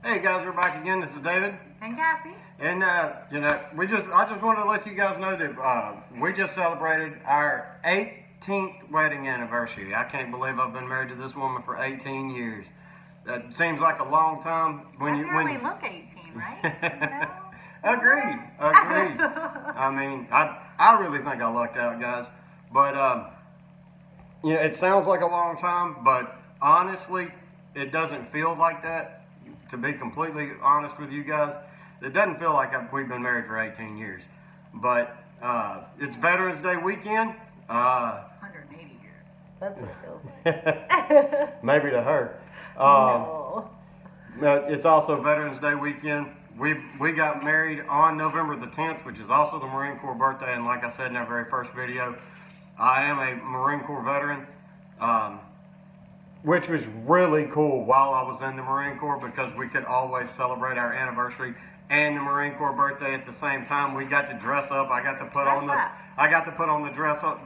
Hey guys, we're back again. This is David and Cassie. and I just wanted to let you guys know that we just celebrated our 18th wedding anniversary. I can't believe I've been married to this woman for 18 years. That seems like a long time when you look 18, right? Agreed. I mean, I really think I lucked out, guys. But it sounds like a long time, but honestly, it doesn't feel like that. To be completely honest with you guys, it doesn't feel like we've been married for 18 years. But it's Veterans Day weekend. 180 years. That's what it feels like. Maybe to her. No. It's also Veterans Day weekend. We got married on November the 10th, which is also the Marine Corps birthday. And like I said in our very first video, I am a Marine Corps veteran. Which was really cool while I was in the Marine Corps, because we could always celebrate our anniversary and the Marine Corps birthday at the same time. We got to dress up. I got to put on the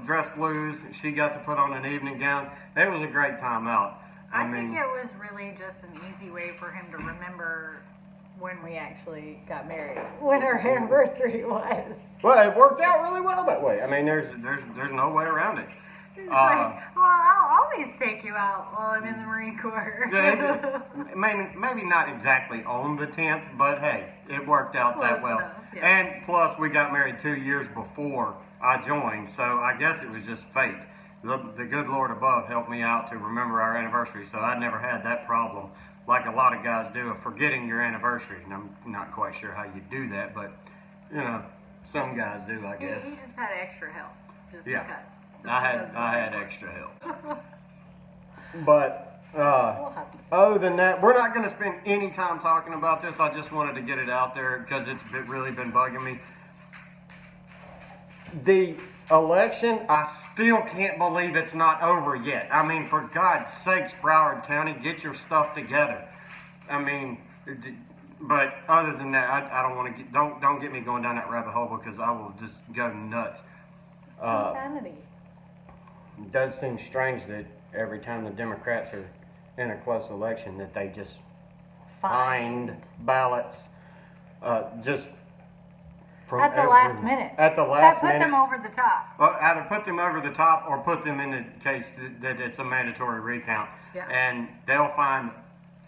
dress blues. She got to put on an evening gown. It was a great time out. I think it was really just an easy way for him to remember when we actually got married, when our anniversary was. Well, it worked out really well that way. I mean, there's no way around it. It's like, well, I'll always take you out while I'm in the Marine Corps. Maybe not exactly on the 10th, but hey, it worked out Close that well. Enough, yeah. And plus, we got married 2 years before I joined, so I guess it was just fate. The good Lord above helped me out to remember our anniversary, so I never had that problem like a lot of guys do of forgetting your anniversary. And I'm not quite sure how you do that, but some guys do, I guess. He just had extra help, just yeah. because. I had extra help. But other than that, we're not going to spend any time talking about this. I just wanted to get it out there because it's really been bugging me. The election, I still can't believe it's not over yet. I mean, for God's sakes, Broward County, get your stuff together. I mean, but other than that, I don't want to don't get me going down that rabbit hole, because I will just go nuts. Insanity. It does seem strange that every time the Democrats are in a close election that they just find ballots just from at the last minute. At the last minute. That put them over the top. Well, either put them over the top or put them in the case that it's a mandatory recount. Yeah. And they'll find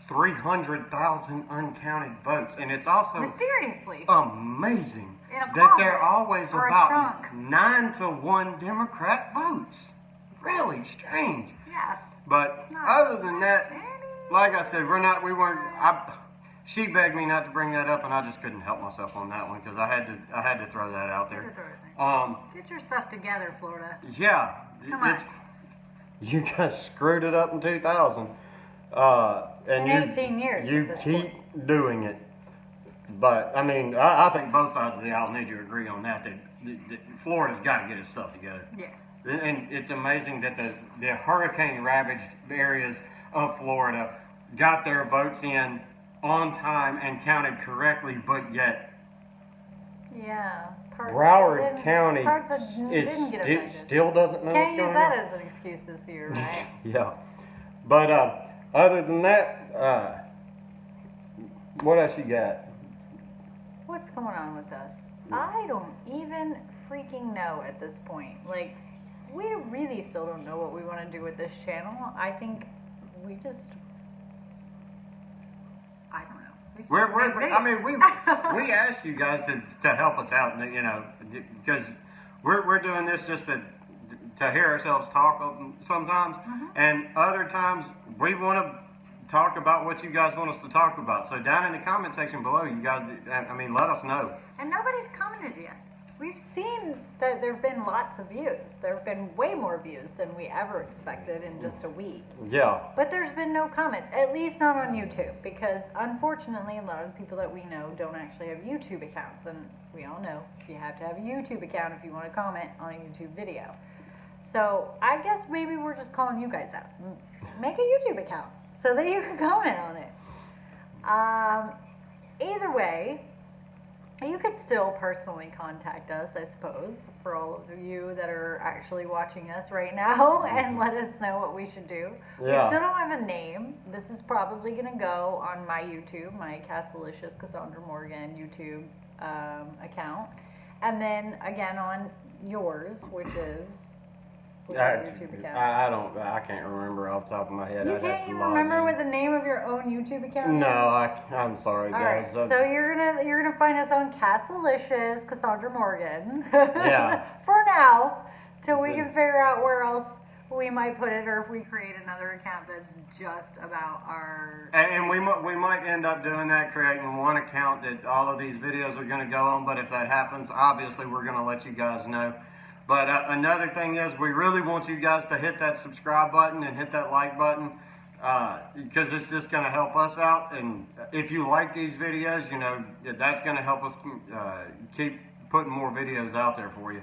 300,000 uncounted votes. And it's also mysteriously amazing that they're always about 9-1 Democrat votes. Really strange. Yeah. But other than that, like I said, she begged me not to bring that up, and I just couldn't help myself on that one, because I had to throw that out there. Get your stuff together, Florida. Yeah. Come on. You guys screwed it up in 2000. And 18 years. You keep doing it. But I mean, I think both sides of the aisle need to agree on that Florida's got to get its stuff together. Yeah. And it's amazing that the hurricane-ravaged areas of Florida got their votes in on time and counted correctly, but yet Broward County still doesn't know what's going on. Can't use that as an excuse this year, right? Yeah. But other than that, what else you got? What's going on with us? I don't even freaking know at this point. Like, we really still don't know what we want to do with this channel. I think we just, I don't know. We asked you guys to help us out, because we're doing this just to hear ourselves talk sometimes, and other times we want to talk about what you guys want us to talk about. So down in the comment section below, you guys, let us know. And nobody's commented yet. We've seen that there have been lots of views. There have been way more views than we ever expected in just a week. Yeah. But there's been no comments, at least not on YouTube, because unfortunately a lot of the people that we know don't actually have YouTube accounts. And we all know you have to have a YouTube account if you want to comment on a YouTube video. So I guess maybe we're just calling you guys out. Make a YouTube account so that you can comment on it. Either way, You could still personally contact us, I suppose, for all of you that are actually watching us right now, and let us know what we should do. Yeah. We still don't have a name. This is probably going to go on my YouTube, my Castalicious Cassandra Morgan YouTube account, and then again on yours, which is what's your YouTube account. I can't remember off the top of my head. You can't even remember what the name of your own YouTube account is? No, I'm sorry, guys. Alright, so you're gonna find us on Castalicious Cassandra Morgan. Yeah. For now, till we can figure out where else we might put it, or if we create another account that's just about our. And we might end up doing that, creating one account that all of these videos are going to go on. But if that happens, obviously we're going to let you guys know. But another thing is, we really want you guys to hit that subscribe button and hit that like button, because it's just going to help us out. And if you like these videos, you know, that's going to help us keep putting more videos out there for you.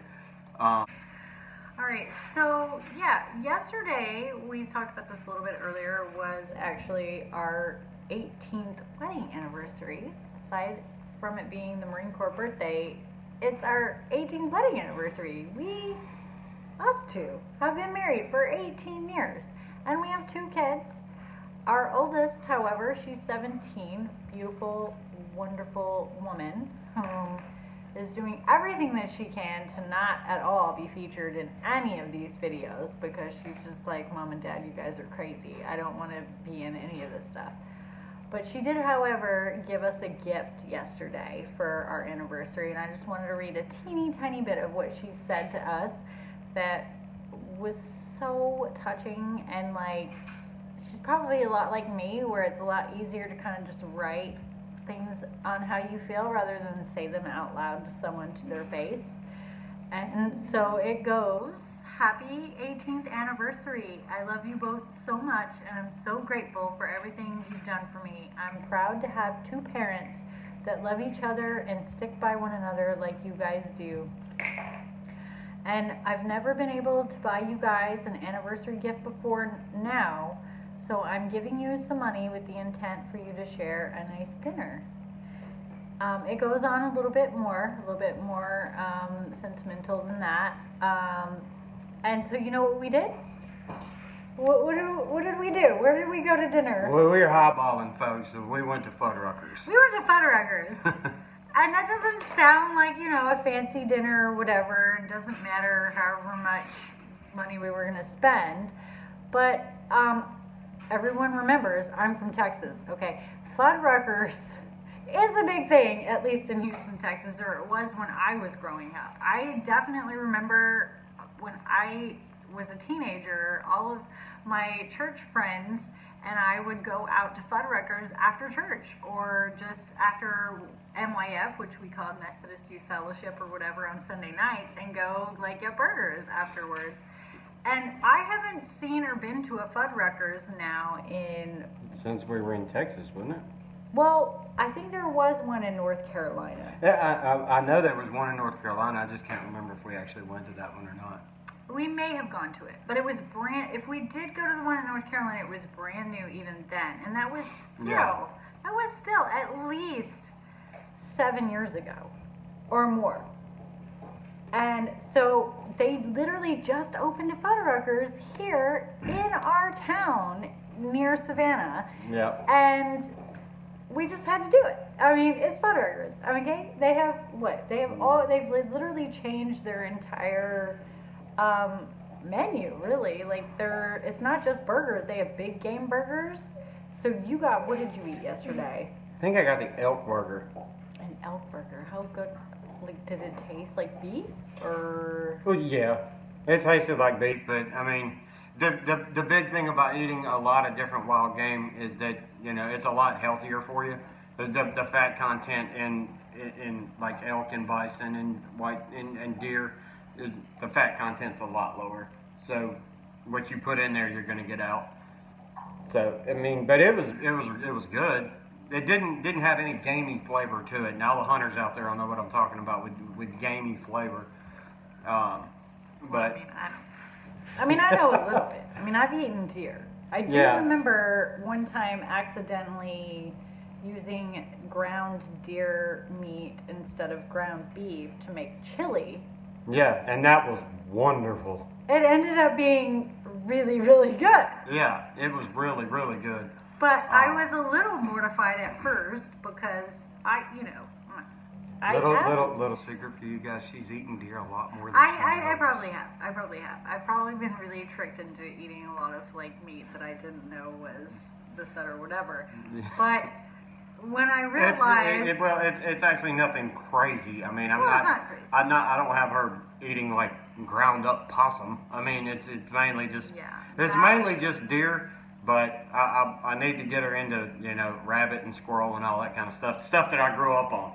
Alright, so yeah, yesterday, we talked about this a little bit earlier, was actually our 18th wedding anniversary. Aside from it being the Marine Corps birthday, it's our 18th wedding anniversary. Us two, have been married for 18 years, and we have 2 kids. Our oldest, however, she's 17, beautiful, wonderful woman who is doing everything that she can to not at all be featured in any of these videos, because she's just like, Mom and Dad, you guys are crazy. I don't want to be in any of this stuff. But she did, however, give us a gift yesterday for our anniversary, and I just wanted to read a teeny tiny bit of what she said to us that was so touching. And like, she's probably a lot like me, where it's a lot easier to kind of just write things on how you feel rather than say them out loud to someone to their face. And so it goes, happy 18th anniversary. I love you both so much, and I'm so grateful for everything you've done for me. I'm proud to have 2 parents that love each other and stick by one another like you guys do. And I've never been able to buy you guys an anniversary gift before now, so I'm giving you some money with the intent for you to share a nice dinner. It goes on a little bit more sentimental than that. And so you know what we did? What did we do? Where did we go to dinner? Well, we were highballing, folks, so we went to Fuddruckers. We went to Fuddruckers. And that doesn't sound like, you know, a fancy dinner or whatever. It doesn't matter however much money we were going to spend. But everyone remembers, I'm from Texas, okay? Fuddruckers is a big thing, at least in Houston, Texas, or it was when I was growing up. I definitely remember when I was a teenager, all of my church friends and I would go out to Fuddruckers after church, or just after MYF, which we called Methodist Youth Fellowship or whatever, on Sunday nights, and go like get burgers afterwards. And I haven't seen or been to a Fuddruckers now in... Since we were in Texas, wasn't it? Well, I think there was one in North Carolina. Yeah, I know there was one in North Carolina. I just can't remember if we actually went to that one or not. We may have gone to it, but it was if we did go to the one in North Carolina, it was brand new even then. And that was still at least 7 years ago or more. And so they literally just opened a Fuddruckers here in our town near Savannah. Yeah. And we just had to do it. I mean, it's Fuddruckers. I mean, okay, they have what? They've literally changed their entire menu, really. Like, it's not just burgers. They have big game burgers. So what did you eat yesterday? I think I got the elk burger. An elk burger. How good? Like, did it taste like beef or? Well, yeah, it tasted like beef, but I mean, the big thing about eating a lot of different wild game is that, you know, it's a lot healthier for you. The fat content in like elk and bison and white and deer, the fat content's a lot lower. So what you put in there, you're going to get out. So I mean, but it was good. It didn't have any gamey flavor to it. Now the hunters out there, I know what I'm talking about with gamey flavor. But I mean, I know a little bit. I mean, I've eaten deer. I do remember one time accidentally using ground deer meat instead of ground beef to make chili. Yeah, and that was wonderful. It ended up being really, really good. Yeah, it was really, really good. But I was a little mortified at first because Little secret for you guys, she's eaten deer a lot more than she I knows. probably have. I've probably been really tricked into eating a lot of like meat that I didn't know was the set or whatever. But when I realized it's actually nothing crazy. I mean, it's not crazy. I don't have her eating like ground up possum. I mean, it's mainly just mainly just deer. But I need to get her into rabbit and squirrel and all that kind of stuff that I grew up on.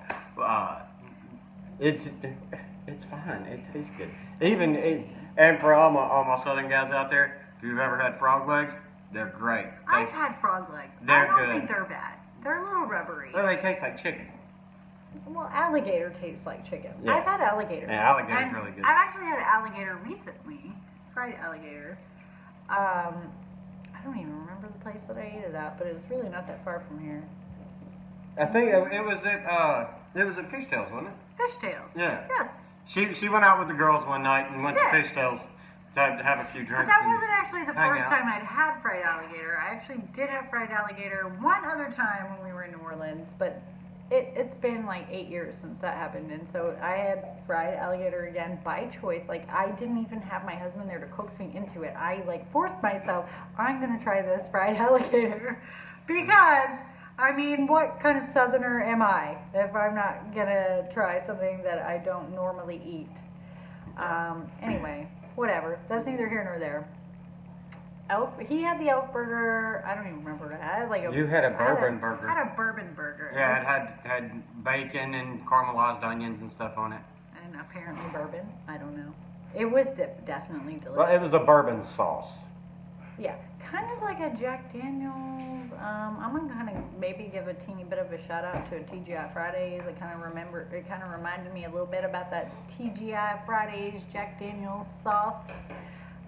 It's fine. It tastes good. And for all my southern guys out there, if you've ever had frog legs, they're great. I've had frog legs. They're I don't good. think they're bad. They're a little rubbery. Well, they taste like chicken. Well, alligator tastes like chicken. Yeah. I've had alligator. Yeah, alligator's really good. I've actually had alligator recently. Fried alligator. I don't even remember the place that I ate it at, but it was really not that far from here. I think it was at Fishtails, wasn't it? Fishtails. Yeah. Yes. She went out with the girls one night and went to did. Fishtails to have a few drinks. But that and wasn't actually the hang first out. time I'd had fried alligator. I actually did have fried alligator one other time when we were in New Orleans, but it's been like 8 years since that happened, and so I had fried alligator again by choice. Like, I didn't even have my husband there to coax me into it. I like forced myself, I'm gonna try this fried alligator, because I mean, what kind of southerner am I if I'm not gonna try something that I don't normally eat? Anyway, whatever, that's neither here nor there. He had the elk burger. I don't even remember what I had. You had a bourbon burger. I had a bourbon burger. Yeah, it had bacon and caramelized onions and stuff on it. And apparently bourbon. I don't know. It was definitely delicious. Well, it was a bourbon sauce. Yeah, kind of like a Jack Daniels. I'm gonna kind of maybe give a teeny bit of a shout out to a TGI Fridays. It kind of reminded me a little bit about that TGI Fridays Jack Daniels sauce.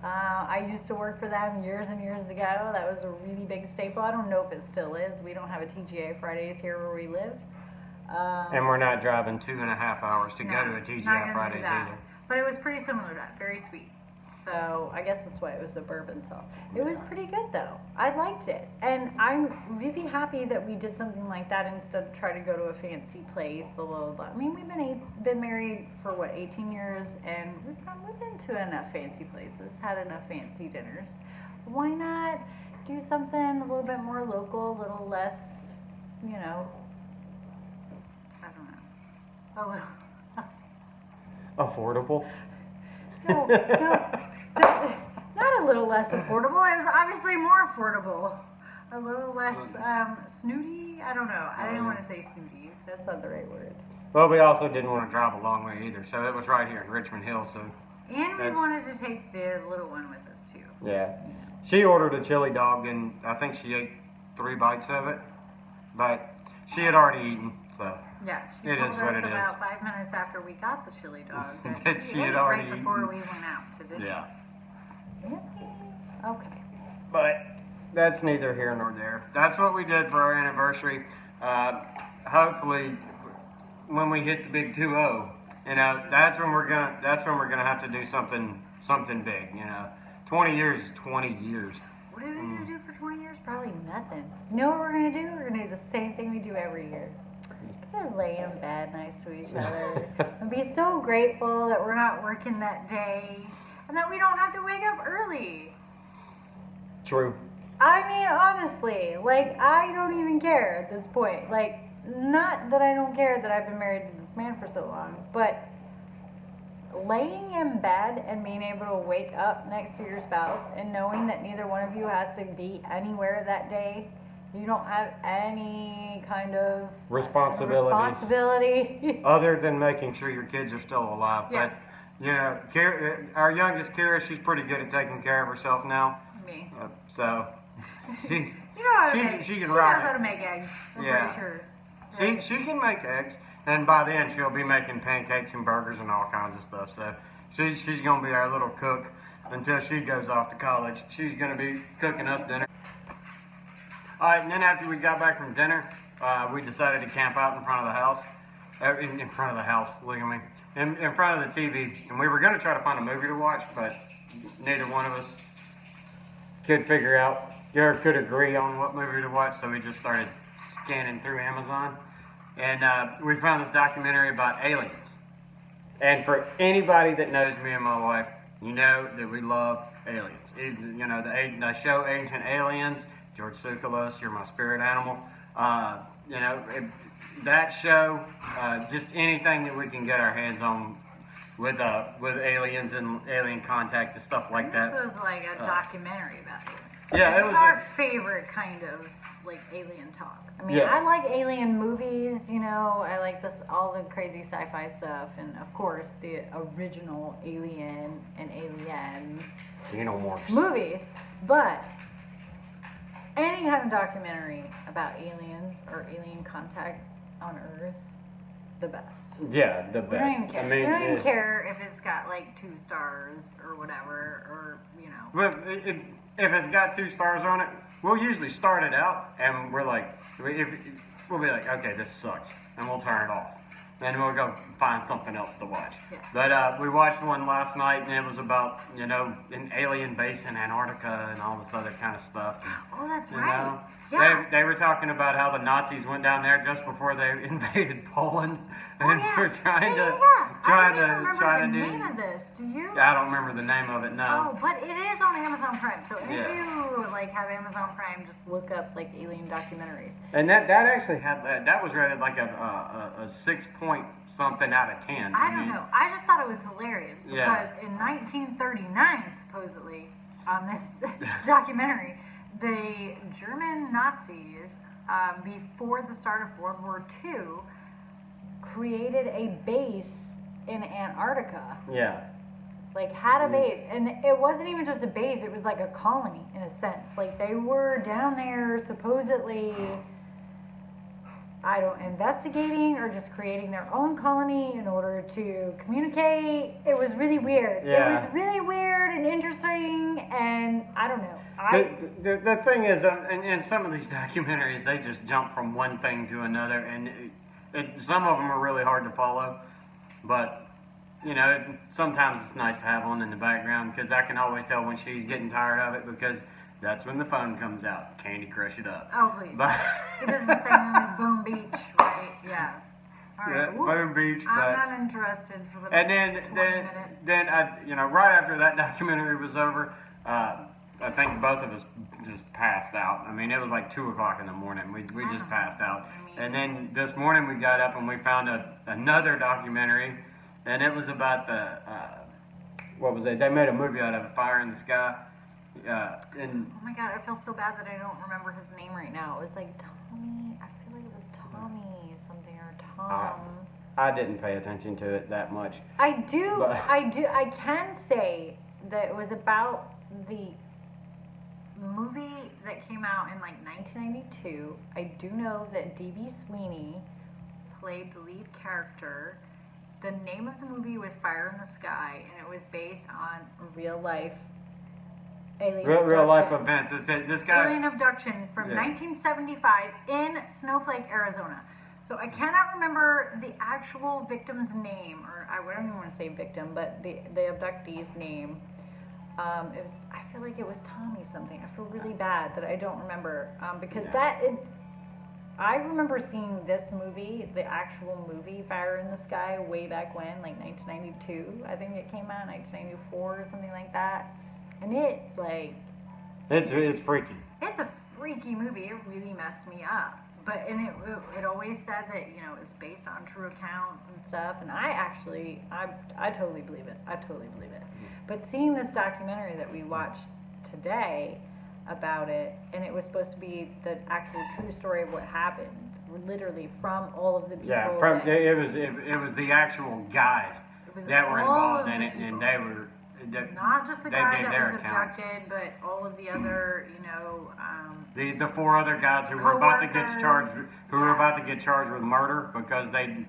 I used to work for them years and years ago. That was a really big staple. I don't know if it still is. We don't have a TGI Fridays here where we live. And we're not driving 2.5 hours to go to a TGI Fridays either. But it was pretty similar to that. Very sweet. So I guess that's why it was the bourbon sauce. It was pretty good though. I liked it. And I'm really happy that we did something like that instead of try to go to a fancy place, blah, blah, blah. I mean, we've been married for 18 years, and we've been to enough fancy places, had enough fancy dinners. Why not do something a little bit more local, a little less, I don't know. A little. Affordable? No, not a little less affordable. It was obviously more affordable. A little less snooty. I don't know. I didn't want to say snooty. That's not the right word. Well, we also didn't want to drive a long way either, so it was right here in Richmond Hill. So. And we wanted to take the little one with us too. Yeah. She ordered a chili dog, and I think she ate 3 bites of it, but she had already eaten, so. Yeah, she It told is what us it is. about 5 minutes after we got the chili dog that That she she had ate already right before eaten. we went out to dinner. Yeah. Really? Okay. But that's neither here nor there. That's what we did for our anniversary. Hopefully, when we hit the big 2-0, that's when we're gonna have to do something big. 20 years is 20 years. What are we gonna do for 20 years? Probably nothing. You know what we're gonna do? We're gonna do the same thing we do every year. Gonna lay in bed next to each other and be so grateful that we're not working that day and that we don't have to wake up early. True. I mean, honestly, I don't even care at this point. Not that I don't care that I've been married to this man for so long, but laying in bed and being able to wake up next to your spouse and knowing that neither one of you has to be anywhere that day. You don't have any kind of responsibility other than making sure your kids are still alive. Yeah. But our youngest Kira, she's pretty good at taking care of herself now. Me. So she She can knows ride how it. to make eggs. I'm Yeah. pretty sure. She can make eggs, and by then she'll be making pancakes and burgers and all kinds of stuff. So she's gonna be our little cook until she goes off to college. She's gonna be cooking us dinner. All right, and then after we got back from dinner, we decided to camp out in front of the house. In front of the house, look at me. In front of the TV. And we were going to try to find a movie to watch, but neither one of us could figure out or could agree on what movie to watch, so we just started scanning through Amazon. And we found this documentary about aliens. And for anybody that knows me and my wife, you know that we love aliens. You know, the show Ancient Aliens, George Tsoukalos, you're my spirit animal. You know, that show, just anything that we can get our hands on with aliens and alien contact and stuff like that. This was like a documentary about aliens. Yeah, it was our favorite kind of like alien talk. I mean, Yeah. I like alien movies, you know, I like all the crazy sci-fi stuff, and of course the original Alien and Aliens Xenomorphs. movies, but any kind of documentary about aliens or alien contact on Earth, the best. Yeah, the We don't best. even care. I mean, we don't even care if it's got like 2 stars or whatever, or you know. But if it's got 2 stars on it, we'll usually start it out and we're like, we'll be like, okay, this sucks, and we'll turn it off. Then we'll go find something else to watch. Yeah. But we watched one last night, and it was about, you know, an alien base in Antarctica and all this other kind of stuff. Oh, that's You right. know, Yeah. they were talking about how the Nazis went down there just before they invaded Poland, and yeah. were trying Yeah, to yeah. trying I don't even to try remember to the do. name of this. Do you? I don't remember the name of it. No. Oh, but it is on Amazon Prime. So if Yeah. you like have Amazon Prime, just look up like alien documentaries. And that actually had that was rated like a 6 point something out of 10. I don't know. I just thought it was hilarious because Yeah. in 1939, supposedly, on this documentary, the German Nazis, before the start of World War II, created a base in Antarctica. Yeah. Like, had a base. And it wasn't even just a base, it was like a colony, in a sense. Like, they were down there supposedly, investigating or just creating their own colony in order to communicate. It was really weird. Yeah. It was really weird and interesting, and I don't know. The thing is, in some of these documentaries, they just jump from one thing to another, and some of them are really hard to follow. But, you know, sometimes it's nice to have one in the background, because I can always tell when she's getting tired of it, because that's when the phone comes out. Candy Crush it up. Oh, please. But It does the same with Boom Beach, right? Yeah. All right. yeah, Whoop. Boom Beach, but I'm not interested for the and next 20 minutes. then I, you know, right after that documentary was over, I think both of us just passed out. I mean, it was like 2 o'clock in the morning. We just passed out. I mean- And then this morning we got up and we found another documentary, and it was about what was it? They made a movie out of it, Fire in the Sky. And Oh my god, I feel so bad that I don't remember his name right now. It was like Tommy. I feel like it was Tommy something or Tom. I didn't pay attention to it that much. I do. But- I can say that it was about the movie that came out in like 1992. I do know that D.B. Sweeney played the lead character. The name of the movie was Fire in the Sky, and it was based on real life alien Real life abduction. events. This guy. Alien abduction from Yeah. 1975 in Snowflake, Arizona. So I cannot remember the actual victim's name, or I don't even want to say victim, but the abductee's name. I feel like it was Tommy something. I feel really bad that I don't remember because Yeah. I remember seeing this movie, the actual movie Fire in the Sky, way back when, like 1992. I think it came out 1994 or something like that. And it, like... It's freaky. It's a freaky movie. It really messed me up. But, and it always said that, you know, it was based on true accounts and stuff. And I totally believe it. I totally believe it. But seeing this documentary that we watched today about it, and it was supposed to be the actual true story of what happened, literally from all of the people. Yeah, it was the actual guys was that were all involved of in the it, and people. they were. Not just the They guy gave that their was accounts. abducted, but all of the other, you know, The 4 other guys who were about to get charged, Co-workers, who were yeah. about to get charged with murder because they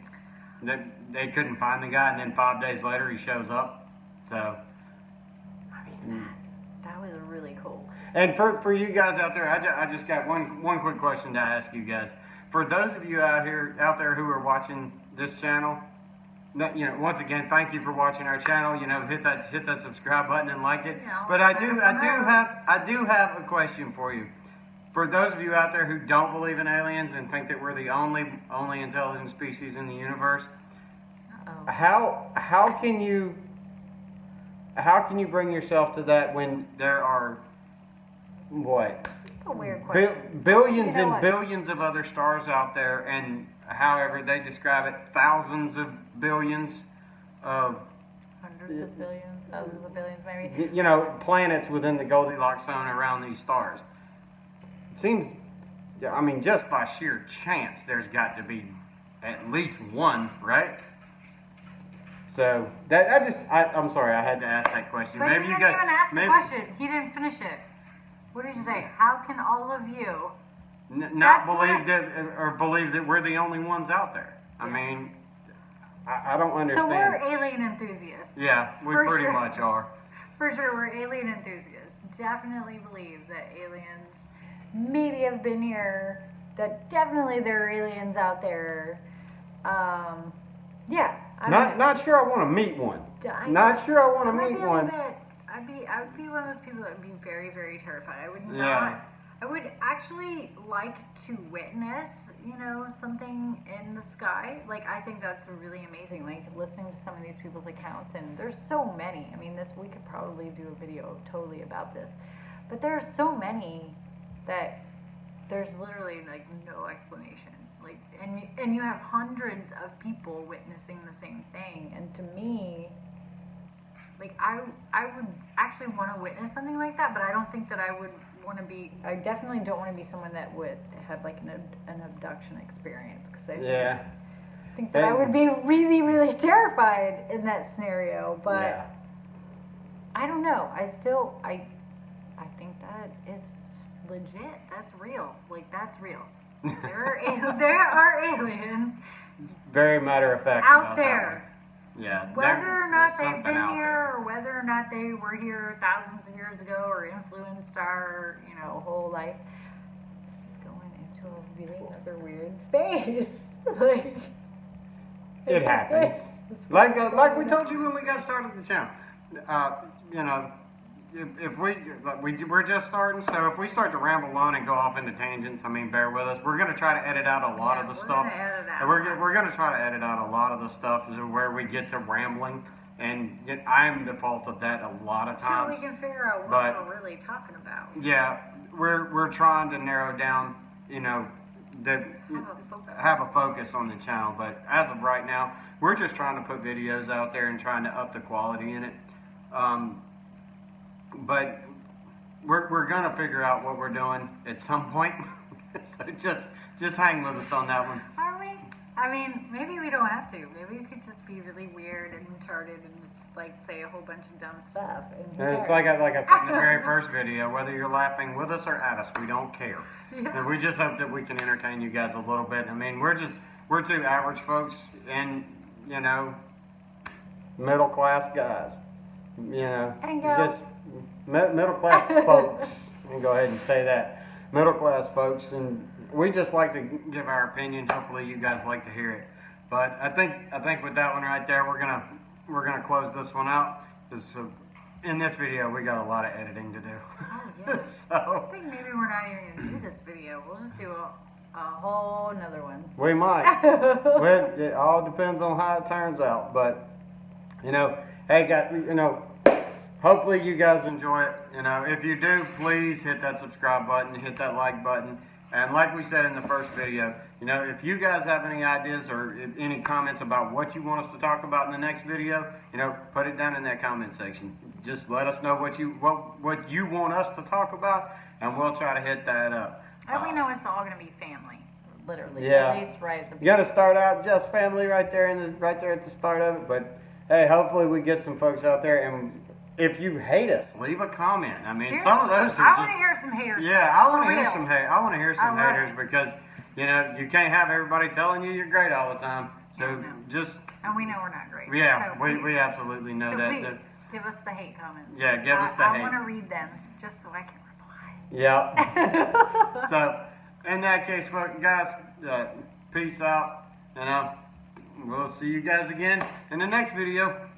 couldn't find the guy, and then 5 days later he shows up. So, I mean, that was really cool. and for you guys out there, I just got one quick question to ask you guys. for those of you out there who are watching this channel, once again, thank you for watching our channel. Hit that subscribe button and like it. Yeah, But I do have a question for you. For those of you out there who don't believe in aliens and think that we're the only intelligent species in the universe, how can you bring yourself to that when there are what? It's a weird question. Billions and billions of other stars out there, and however they describe it, thousands of billions of hundreds of billions, thousands of billions, maybe. Planets within the Goldilocks zone around these stars. It seems, just by sheer chance, there's got to be at least one, right? So I'm sorry, I had to ask that question. But maybe you didn't even ask the question. He didn't finish it. What did you say? How can all of you not believe that we're the only ones out there? Yeah. I don't understand. So we're alien enthusiasts. Yeah, we pretty much are. For sure, we're alien enthusiasts. Definitely believe that aliens maybe have been here. That definitely there are aliens out there. Yeah. Not sure I want to meet one. Not sure I want to meet one. I would be one of those people that would be very, very terrified. I would not. Yeah. I would actually like to witness, something in the sky. Like, I think that's really amazing. Like, listening to some of these people's accounts, and there's so many. We could probably do a video totally about this. But there's so many that there's literally, like, no explanation. Like, and you have hundreds of people witnessing the same thing. And to me, like, I would actually want to witness something like that, but I don't think that I would want to be. I definitely don't want to be someone that would have like an abduction experience, because I think that I would be really, really terrified in that scenario. But I don't know. I think that is legit. That's real. Like, that's real. There are aliens. Very matter of fact. Out there. Yeah. Whether or not they've been here, or whether or not they were here thousands of years ago, or influenced our, whole life, this is going into a really another weird space. Like, it happens. Like we told you when we got started the channel. If we're just starting, so if we start to ramble on and go off into tangents, bear with us. We're gonna try to edit out a lot of the stuff. We're gonna try to edit out a lot of the stuff where we get to rambling, and I'm the fault of that a lot of times. Until we can figure out what we're really talking about. Yeah, we're trying to narrow down, have a focus on the channel. But as of right now, we're just trying to put videos out there and trying to up the quality in it. But we're gonna figure out what we're doing at some point. So just hang with us on that one. Are we? Maybe we don't have to. Maybe we could just be really weird and retarded and just like say a whole bunch of dumb stuff. And it's like I said in the very first video, whether you're laughing with us or at us, we don't care. Yeah. And we just hope that we can entertain you guys a little bit. We're two average folks, and middle class guys. And girls. Just middle class folks. I'm gonna go ahead and say that. Middle class folks, and we just like to give our opinion. Hopefully you guys like to hear it. But I think with that one right there, we're gonna close this one out. In this video, we got a lot of editing to do. Oh, yeah. So I think maybe we're not even gonna do this video. We'll just do a whole another one. We might. Well, it all depends on how it turns out. But hey guys, hopefully you guys enjoy it. If you do, please hit that subscribe button, hit that like button. And like we said in the first video, if you guys have any ideas or any comments about what you want us to talk about in the next video, put it down in that comment section. Just let us know what you want us to talk about, and we'll try to hit that up. And we know it's all going to be family, literally. Yeah. At least right at the beginning. You got to start out just family right there at the start of it. But hey, hopefully we get some folks out there, and if you hate us, leave a comment. Seriously? Some of those are I want to hear some haters. Yeah, I want to hear some hate. I want to hear some haters because you can't have everybody telling you you're great all the time. So and we know we're not great. Yeah, so we absolutely know that. Please give us the hate comments. Yeah, give us the hate. I want to read them just so I can reply. Yeah. So in that case, guys, peace out, and we'll see you guys again in the next video.